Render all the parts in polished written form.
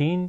3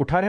18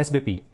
SBP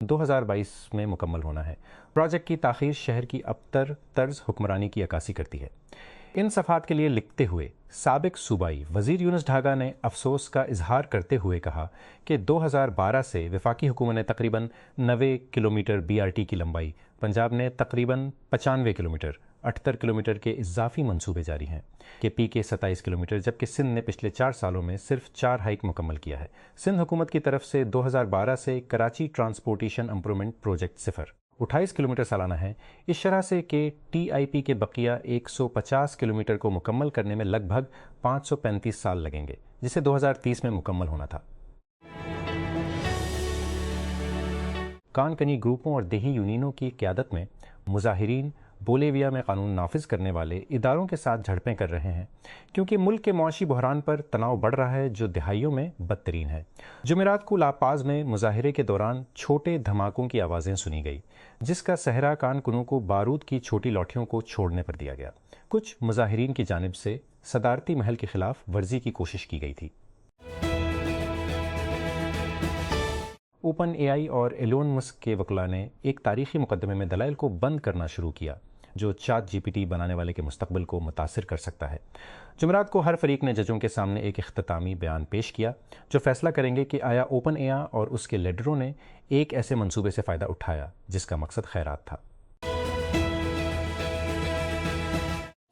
2022 میں مکمل ہونا ہے۔ پروجیکٹ کی تاخیر شہر کی ابتر طرز حکمرانی کی عکاسی کرتی ہے۔ ان صفحات کے لیے لکھتے ہوئے سابق صوبائی وزیر یونس ڈھاگا نے افسوس کا اظہار کرتے ہوئے کہا کہ 2012 سے وفاقی حکومت نے تقریباً 90 کلومیٹر BRT کی لمبائی، پنجاب نے تقریباً 95 کلومیٹر، 78 کلومیٹر کے اضافی منصوبے جاری ہیں کہ پی کے 27 کلومیٹر، جبکہ سندھ نے پچھلے 4 سالوں میں صرف 4 ہائیک مکمل کیا ہے۔ سندھ حکومت کی طرف سے 2012 سے Karachi transportation improvement project 28 kilometre سالانہ ہے، اس شرح سے کہ TIP کے بقیہ 150 کلومیٹر کو مکمل کرنے میں لگ بھگ 535 سال لگیں گے، جسے 2030 میں مکمل ہونا تھا۔ کان کنی گروپوں اور دیہی یونینوں کی قیادت میں مظاہرین بولیویا میں قانون نافذ کرنے والے اداروں کے ساتھ جھڑپیں کر رہے ہیں کیونکہ ملک کے معاشی بحران پر تناؤ بڑھ رہا ہے جو دہائیوں میں بدترین ہے۔ جمعرات کو لا پاز میں مظاہرے کے دوران چھوٹے دھماکوں کی آوازیں سنی گئی، جس کا صحرا کان کنوں کو بارود کی چھوٹی لاٹھیوں کو چھوڑنے پر دیا گیا۔ کچھ مظاہرین کی جانب سے صدارتی محل کے خلاف ورزی کی کوشش کی گئی تھی۔ اوپن AI اور ایلون مسک کے وکلاء نے ایک تاریخی مقدمے میں دلائل کو بند کرنا شروع کیا جو چیٹ GPT بنانے والے کے مستقبل کو متاثر کر سکتا ہے۔ جمعرات کو ہر فریق نے ججوں کے سامنے ایک اختتامی بیان پیش کیا جو فیصلہ کریں گے کہ آیا اوپن AI اور اس کے لیڈروں نے ایک ایسے منصوبے سے فائدہ اٹھایا جس کا مقصد خیرات تھا۔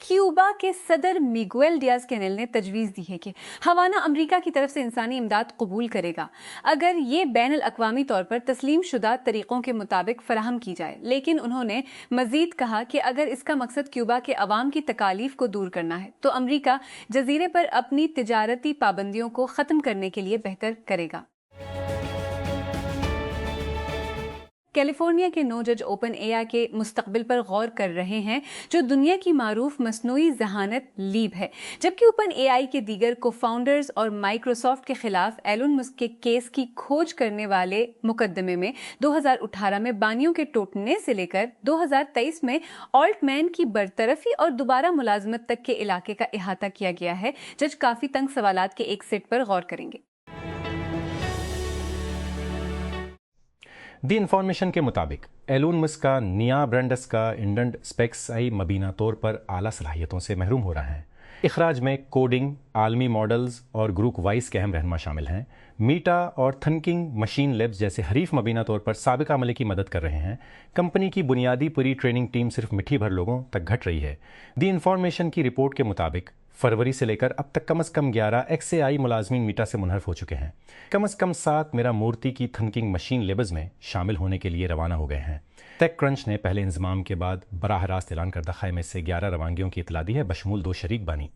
کیوبا کے صدر میگویل ڈیاز کینیل نے تجویز دی ہے کہ ہوانا امریکہ کی طرف سے انسانی امداد قبول کرے گا اگر یہ بین الاقوامی طور پر تسلیم شدہ طریقوں کے مطابق فراہم کی جائے، لیکن انہوں نے مزید کہا کہ اگر اس کا مقصد کیوبا کے عوام کی تکالیف کو دور کرنا ہے تو امریکہ جزیرے پر اپنی تجارتی پابندیوں کو ختم کرنے کے لیے بہتر کرے گا۔ کیلیفورنیا کے 9 جج اوپن AI کے مستقبل پر غور کر رہے ہیں جو دنیا کی معروف مصنوعی ذہانت لیب ہے، جبکہ اوپن AI کے دیگر کو فاؤنڈرز اور مائکروسافٹ کے خلاف ایلون مسک کے کیس کی کھوج کرنے والے مقدمے میں 2018 میں بانیوں کے ٹوٹنے سے لے کر 2023 میں آلٹ مین کی برطرفی اور دوبارہ ملازمت تک کے علاقے کا احاطہ کیا گیا ہے۔ جج کافی تنگ سوالات کے ایک سیٹ پر غور کریں گے۔ دی انفارمیشن کے مطابق ایلون مسک کا نیا برانڈس کا انڈنٹ اسپیکس آئی مبینہ طور پر اعلیٰ صلاحیتوں سے محروم ہو رہا ہے۔ اخراج میں کوڈنگ، عالمی ماڈلز اور گروپ وائس کے اہم رہنما شامل ہیں۔ میٹا اور تھنکنگ مشین لیبز جیسے حریف مبینہ طور پر سابق عملے کی مدد کر رہے ہیں۔ کمپنی کی بنیادی پری ٹریننگ ٹیم صرف مٹھی بھر لوگوں تک گھٹ رہی ہے۔ دی انفارمیشن کی رپورٹ کے مطابق فروری سے لے کر اب تک کم از کم 11 XAI ملازمین میٹا سے منحرف ہو چکے ہیں۔ کم از کم 7 میرا مورتی کی تھنکنگ مشین لیبز میں شامل ہونے کے لیے روانہ ہو گئے ہیں۔ ٹیک کرنچ نے پہلے انضمام کے بعد براہ راست اعلان کردہ خیمے سے 11 روانگیوں کی اطلاع دی ہے، بشمول 2 شریک بانی۔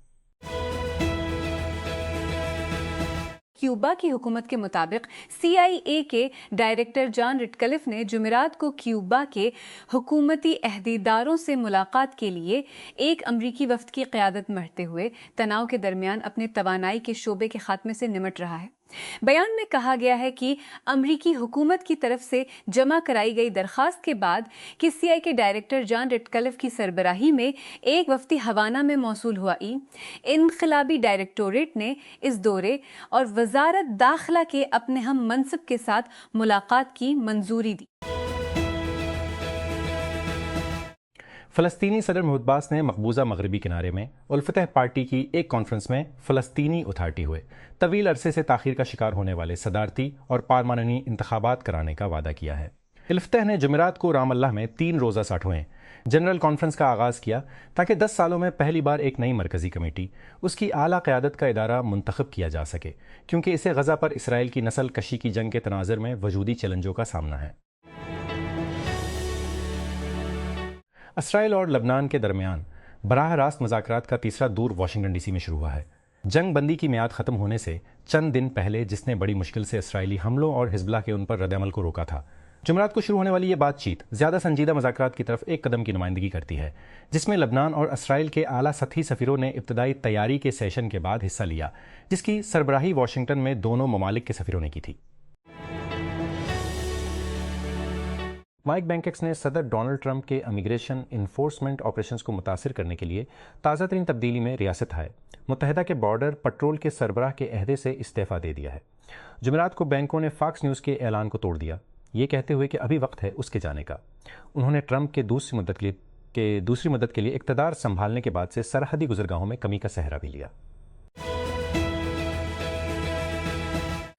کیوبا کی حکومت کے مطابق CIA کے ڈائریکٹر جان رٹکلف نے جمعرات کو کیوبا کے حکومتی عہدیداروں سے ملاقات کے لیے ایک امریکی وفد کی قیادت مرتے ہوئے تناؤ کے درمیان اپنے توانائی کے شعبے کے خاتمے سے نمٹ رہا ہے۔ بیان میں کہا گیا ہے کہ امریکی حکومت کی طرف سے جمع کرائی گئی درخواست کے بعد کہ CIA کے ڈائریکٹر جان رٹکلف کی سربراہی میں ایک وفد ہوانا میں موصول ہوا انقلابی ڈائریکٹوریٹ نے اس دورے اور وزارت داخلہ کے اپنے ہم منصب کے ساتھ ملاقات کی منظوری دی۔ فلسطینی صدر محمود عباس نے مقبوضہ مغربی کنارے میں الفتح پارٹی کی ایک کانفرنس میں فلسطینی اتھارٹی ہوئے طویل عرصے سے تاخیر کا شکار ہونے والے صدارتی اور پارلیمانی انتخابات کرانے کا وعدہ کیا ہے۔ الفتح نے جمعرات کو رام اللہ میں 3 روزہ ساٹھویں جنرل کانفرنس کا آغاز کیا تاکہ 10 سالوں میں پہلی بار ایک نئی مرکزی کمیٹی، اس کی اعلیٰ قیادت کا ادارہ منتخب کیا جا سکے، کیونکہ اسے غزہ پر اسرائیل کی نسل کشی کی جنگ کے تناظر میں وجودی چیلنجوں کا سامنا ہے۔ اسرائیل اور لبنان کے درمیان براہ راست مذاکرات کا تیسرا دور واشنگٹن DC میں شروع ہوا ہے۔ جنگ بندی کی میعاد ختم ہونے سے چند دن پہلے جس نے بڑی مشکل سے اسرائیلی حملوں اور حزب اللہ کے ان پر رد عمل کو روکا تھا، جمعرات کو شروع ہونے والی یہ بات چیت زیادہ سنجیدہ مذاکرات کی طرف ایک قدم کی نمائندگی کرتی ہے، جس میں لبنان اور اسرائیل کے اعلیٰ سطحی سفیروں نے ابتدائی تیاری کے سیشن کے بعد حصہ لیا، جس کی سربراہی واشنگٹن میں دونوں ممالک کے سفیروں نے کی تھی۔ مائک بینکس نے صدر ڈونلڈ ٹرمپ کے امیگریشن انفورسمنٹ آپریشنز کو متاثر کرنے کے لیے تازہ ترین تبدیلی میں ریاست ہائے متحدہ کے بارڈر پٹرول کے سربراہ کے عہدے سے استعفیٰ دے دیا ہے۔ جمعرات کو بینکوں نے فاکس نیوز کے اعلان کو توڑ دیا۔ یہ کہتے ہوئے کہ ابھی وقت ہے اس کے جانے کا۔ انہوں نے ٹرمپ کے دوسری مدت کے لیے اقتدار سنبھالنے کے بعد سے سرحدی گزرگاہوں میں کمی کا سہرا بھی لیا۔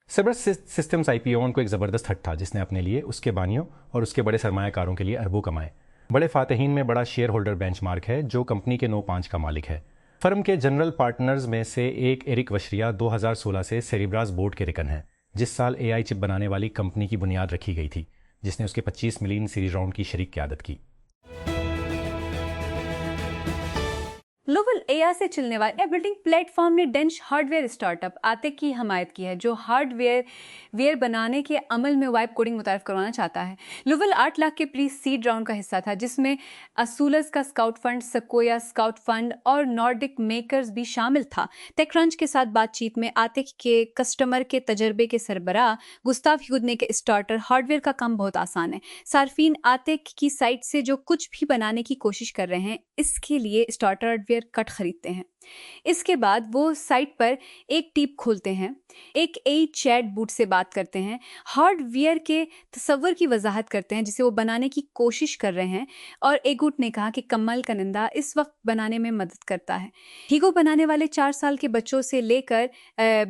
سربرس سسٹمز IPO کو ایک زبردست ہٹ تھا جس نے اپنے لیے، اس کے بانیوں اور اس کے بڑے سرمایہ کاروں کے لیے اربوں کمائے۔ بڑے فاتحین میں بڑا شیئر ہولڈر بینچ مارک ہے جو کمپنی کے 9.5 کا مالک ہے۔ فرم کے جنرل پارٹنرز میں سے ایک ایرک وشریا 2016 سے سیریبراس بورڈ کے رکن ہیں، جس سال AI چپ بنانے والی کمپنی کی بنیاد رکھی گئی تھی، جس نے اس کے 25 ملین سیریز راؤنڈ کی شریک قیادت کی۔ لوول AI سے چلنے والے بلڈنگ پلیٹ فارم نے Danish hardware startup آتک کی حمایت کی ہے، جو ہارڈ ویئر بنانے کے عمل میں وائب کوڈنگ متعارف کروانا چاہتا ہے۔ لوول 8 لاکھ کے پری سیڈ راؤنڈ کا حصہ تھا، جس میں اسولس کا اسکاؤٹ فنڈ، سکویا اسکاؤٹ فنڈ اور نارڈک میکرز بھی شامل تھا۔ ٹیک کرنچ کے ساتھ بات چیت میں آتک کے کسٹمر کے تجربے کے سربراہ گستاو ہیود نے کہ اسٹارٹر ہارڈ ویئر کا کام بہت آسان ہے۔ صارفین آتک کی سائٹ سے جو کچھ بھی بنانے کی کوشش کر رہے ہیں، اس کے لیے اسٹارٹر ہارڈ ویئر کٹ خریدتے ہیں۔ اس کے بعد وہ سائٹ پر ایک ٹیپ کھولتے ہیں، ایک چیٹ بوٹ سے بات کرتے ہیں، ہارڈ ویئر کے تصور کی وضاحت کرتے ہیں جسے وہ بنانے کی کوشش کر رہے ہیں، اور ایگوٹ نے کہا کہ کمل کنندہ اس وقت بنانے میں مدد کرتا ہے۔ ہیگو بنانے والے 4 سال کے بچوں سے لے کر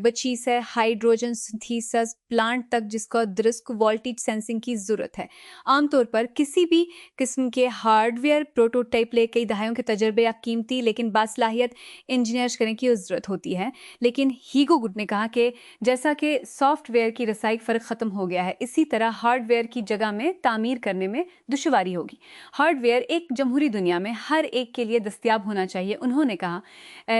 بچیس ہے ہائیڈروجن سنتھیسس پلانٹ تک جس کو درسک وولٹیج سینسنگ کی ضرورت ہے۔ عام طور پر کسی بھی قسم کے ہارڈ ویئر پروٹوٹائپ لے کئی دہائیوں کے تجربے یا قیمتی لیکن باصلاحیت انجینئرز کرنے کی ضرورت ہوتی ہے، لیکن ہیگو گڈ نے کہا کہ جیسا کہ سافٹ ویئر کی رسائی فرق ختم ہو گیا ہے، اسی طرح ہارڈ ویئر کی جگہ میں تعمیر کرنے میں دشواری ہوگی۔ ہارڈ ویئر ایک جمہوری دنیا میں ہر ایک کے لیے دستیاب ہونا چاہیے۔ انہوں نے کہا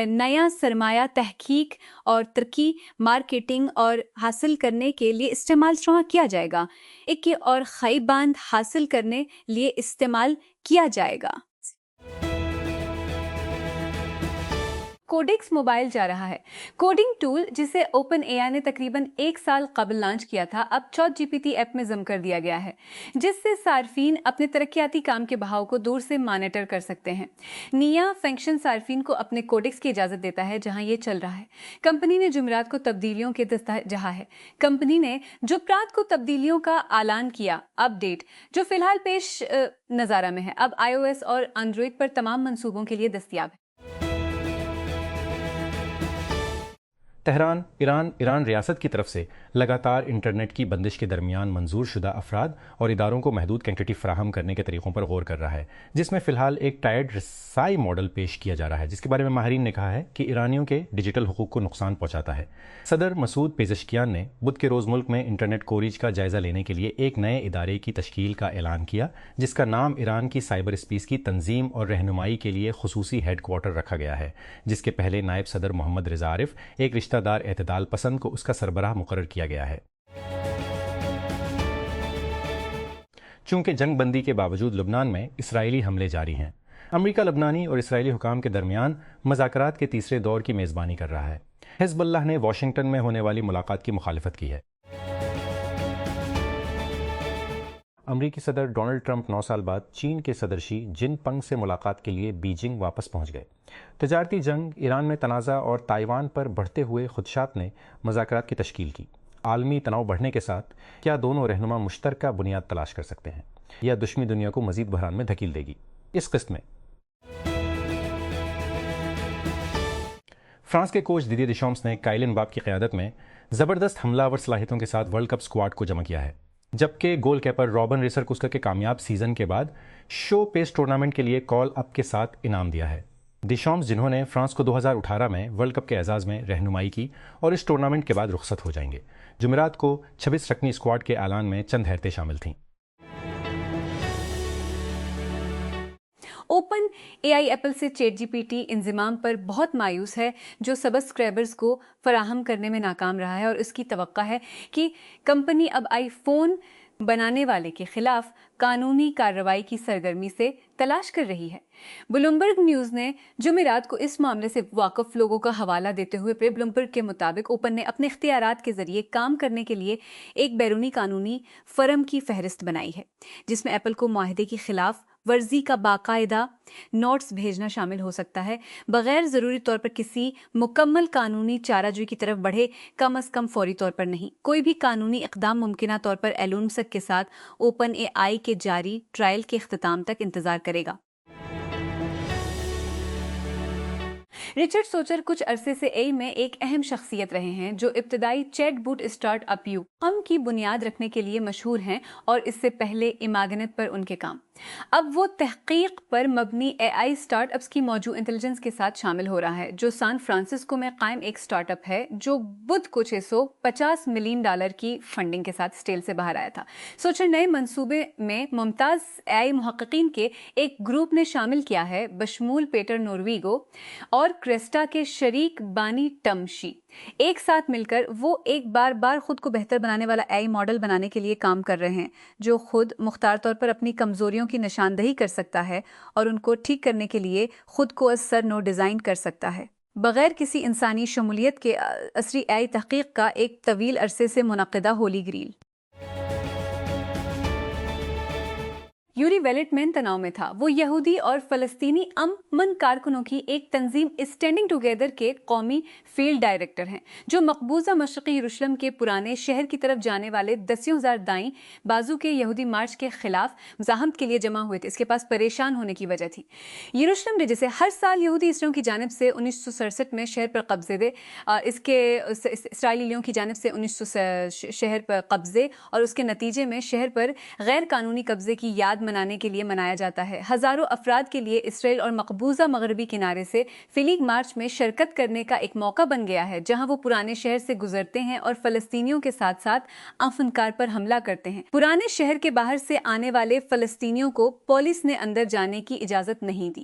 نیا سرمایہ تحقیق اور ترقی مارکیٹنگ اور حاصل کرنے کے لیے استعمال کیا جائے گا، ایک اور خائی باندھ حاصل کرنے لیے استعمال کیا جائے گا۔ کوڈیکس موبائل جا رہا ہے۔ کوڈنگ ٹول جسے اوپن AI نے تقریباً 1 سال قبل لانچ کیا تھا، اب چیٹ GPT ایپ میں ضم کر دیا گیا ہے، جس سے صارفین اپنے ترقیاتی کام کے بہاؤ کو دور سے مانیٹر کر سکتے ہیں۔ نیا فنکشن صارفین کو اپنے کوڈیکس کی اجازت دیتا ہے جہاں یہ چل رہا ہے۔ کمپنی نے جمعرات کو تبدیلیوں کے جہاں ہے۔ کمپنی نے جمعرات کو تبدیلیوں کا اعلان کیا۔ اپ ڈیٹ جو فی الحال پیش نظارہ میں ہے، اب iOS اور Android پر تمام منصوبوں کے لیے دستیاب ہے۔ تہران، ایران ریاست کی طرف سے لگاتار انٹرنیٹ کی بندش کے درمیان منظور شدہ افراد اور اداروں کو محدود کنیکٹیوٹی فراہم کرنے کے طریقوں پر غور کر رہا ہے، جس میں فی الحال ایک ٹائرڈ رسائی ماڈل پیش کیا جا رہا ہے، جس کے بارے میں ماہرین نے کہا ہے کہ ایرانیوں کے ڈیجیٹل حقوق کو نقصان پہنچاتا ہے۔ صدر مسعود پیزشکیان نے بدھ کے روز ملک میں انٹرنیٹ کوریج کا جائزہ لینے کے لیے ایک نئے ادارے کی تشکیل کا اعلان کیا، جس کا نام ایران کی سائبر اسپیس کی تنظیم اور رہنمائی کے لیے خصوصی ہیڈ کوارٹر رکھا گیا ہے، جس کے پہلے نائب صدر محمد رضا عارف، ایک رشتہ دار اعتدال پسند کو اس کا سربراہ مقرر کیا گیا ہے۔ چونکہ جنگ بندی کے باوجود لبنان میں اسرائیلی حملے جاری ہیں، امریکہ لبنانی اور اسرائیلی حکام کے درمیان مذاکرات کے تیسرے دور کی میزبانی کر رہا ہے۔ حزب اللہ نے واشنگٹن میں ہونے والی ملاقات کی مخالفت کی ہے۔ امریکی صدر ڈونلڈ ٹرمپ 9 سال بعد چین کے صدر شی جن پنگ سے ملاقات کے لیے بیجنگ واپس پہنچ گئے۔ تجارتی جنگ، ایران میں تنازع اور تائیوان پر بڑھتے ہوئے خدشات نے مذاکرات کی تشکیل کی۔ عالمی تناؤ بڑھنے کے ساتھ کیا دونوں رہنما مشترکہ بنیاد تلاش کر سکتے ہیں یا دشمنی دنیا کو مزید بحران میں دھکیل دے گی؟ اس قسط میں فرانس کے کوچ دیدیے دیشامپس نے کائلن امباپے کی قیادت میں زبردست حملہ آور صلاحیتوں کے ساتھ ورلڈ کپ اسکواڈ کو جمع کیا ہے، جبکہ گول کیپر رابن ریسرکوسکر کے کامیاب سیزن کے بعد شو پیس ٹورنامنٹ کے لیے کال اپ کے ساتھ انعام دیا ہے۔ دیشامپس، جنہوں نے فرانس کو 2018 میں ورلڈ کپ کے اعزاز میں رہنمائی کی اور اس ٹورنامنٹ کے بعد رخصت ہو جائیں گے، جمعرات کو 26 رکنی اسکواڈ کے اعلان میں چند حیرتیں شامل تھیں۔ اوپن AI ایپل سے چیٹ GPT انضمام پر بہت مایوس ہے، جو سبسکرائبرز کو فراہم کرنے میں ناکام رہا ہے، اور اس کی توقع ہے کہ کمپنی اب آئی فون بنانے والے کے خلاف قانونی کارروائی کی سرگرمی سے تلاش کر رہی ہے۔ بلومبرگ نیوز نے جمعرات کو اس معاملے سے واقف لوگوں کا حوالہ دیتے ہوئے بلومبرگ کے مطابق اوپن نے اپنے اختیارات کے ذریعے کام کرنے کے لیے ایک بیرونی قانونی فرم کی فہرست بنائی ہے، جس میں ایپل کو معاہدے کی خلاف ورزی کا باقاعدہ نوٹس بھیجنا شامل ہو سکتا ہے، بغیر ضروری طور پر کسی مکمل قانونی چارہ جوئی کی طرف بڑھے، کم از کم فوری طور پر نہیں۔ کوئی بھی قانونی اقدام ممکنہ طور پر ایلون مسک کے ساتھ اوپن اے آئی کے جاری ٹرائل کے اختتام تک انتظار کرے گا۔ رچرڈ سوچر کچھ عرصے سے اے میں ایک اہم شخصیت رہے ہیں، جو ابتدائی چیٹ بوٹ اسٹارٹ اپ کی بنیاد رکھنے کے لیے مشہور ہیں، اور اس سے پہلے ایماگنت پر ان کے کام۔ اب وہ تحقیق پر مبنی اے آئی اسٹارٹ اپس کی موجود انٹیلیجنس کے ساتھ شامل ہو رہا ہے، جو سان فرانسسکو میں قائم ایک اسٹارٹ اپ ہے جو بدھ کو $650 ملین کی فنڈنگ کے ساتھ اسٹیل سے باہر آیا تھا۔ سوچر نئے منصوبے میں ممتاز اے آئی محققین کے ایک گروپ نے شامل کیا ہے، بشمول پیٹر نورویگو اور کریسٹا کے شریک بانی ٹم شی۔ ایک ساتھ مل کر وہ ایک بار خود کو بہتر بنانے والا اے آئی ماڈل بنانے کے لیے کام کر رہے ہیں، جو خود مختار طور پر اپنی کمزوریوں کی نشاندہی کر سکتا ہے اور ان کو ٹھیک کرنے کے لیے خود کو از سر نو ڈیزائن کر سکتا ہے، بغیر کسی انسانی شمولیت کے۔ عصری اے آئی تحقیق کا ایک طویل عرصے سے منعقدہ ہولی گریل یوری ویلٹمین تناؤ میں تھا۔ وہ یہودی اور فلسطینی امن کارکنوں کی ایک تنظیم اسٹینڈنگ ٹوگیدر کے قومی فیلڈ ڈائریکٹر ہیں، جو مقبوضہ مشرقی یروشلم کے پرانے شہر کی طرف جانے والے 10,000 دائیں بازو کے یہودی مارچ کے خلاف مزاحمت کے لیے جمع ہوئے تھے۔ اس کے پاس پریشان ہونے کی وجہ تھی۔ یروشلم ڈے، جسے ہر سال یہودی اسرائیلیوں کی جانب سے 1967 میں شہر پر قبضے دے، اس کے اسرائیلیوں کی جانب سے 1900 شہر پر قبضے اور اس کے نتیجے میں شہر پر غیر قانونی قبضے کی یاد منانے کے لیے منایا جاتا ہے۔ ہزاروں افراد کے لیے اسرائیل اور مقبوضہ مغربی کنارے سے فلیگ مارچ میں شرکت کرنے کا ایک موقع بن گیا ہے، جہاں وہ پرانے شہر سے گزرتے ہیں اور فلسطینیوں کے ساتھ ساتھ فنکار پر حملہ کرتے ہیں۔ پرانے شہر کے باہر سے آنے والے فلسطینیوں کو پولیس نے اندر جانے کی اجازت نہیں دی۔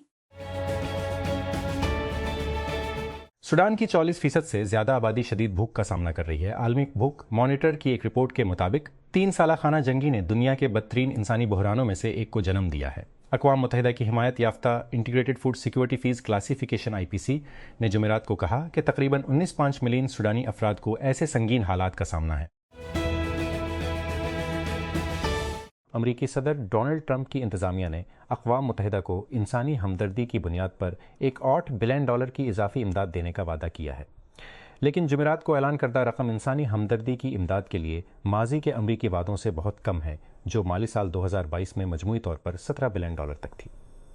سوڈان کی 40% سے زیادہ آبادی شدید بھوک کا سامنا کر رہی ہے۔ عالمی بھوک مانیٹر کی ایک رپورٹ کے مطابق 3 سالہ خانہ جنگی نے دنیا کے بدترین انسانی بحرانوں میں سے ایک کو جنم دیا ہے۔ اقوام متحدہ کی حمایت یافتہ integrated food security phase classification IPC نے جمعرات کو کہا کہ تقریباً 19.5 ملین سوڈانی افراد کو ایسے سنگین حالات کا سامنا ہے۔ امریکی صدر ڈونلڈ ٹرمپ کی انتظامیہ نے اقوام متحدہ کو انسانی ہمدردی کی بنیاد پر ایک $8 بلین کی اضافی امداد دینے کا وعدہ کیا ہے، لیکن جمعرات کو اعلان کردہ رقم انسانی ہمدردی کی امداد کے لیے ماضی کے امریکی وعدوں سے بہت کم ہے، جو مالی سال 2022 میں مجموعی طور پر $17 بلین تک تھی۔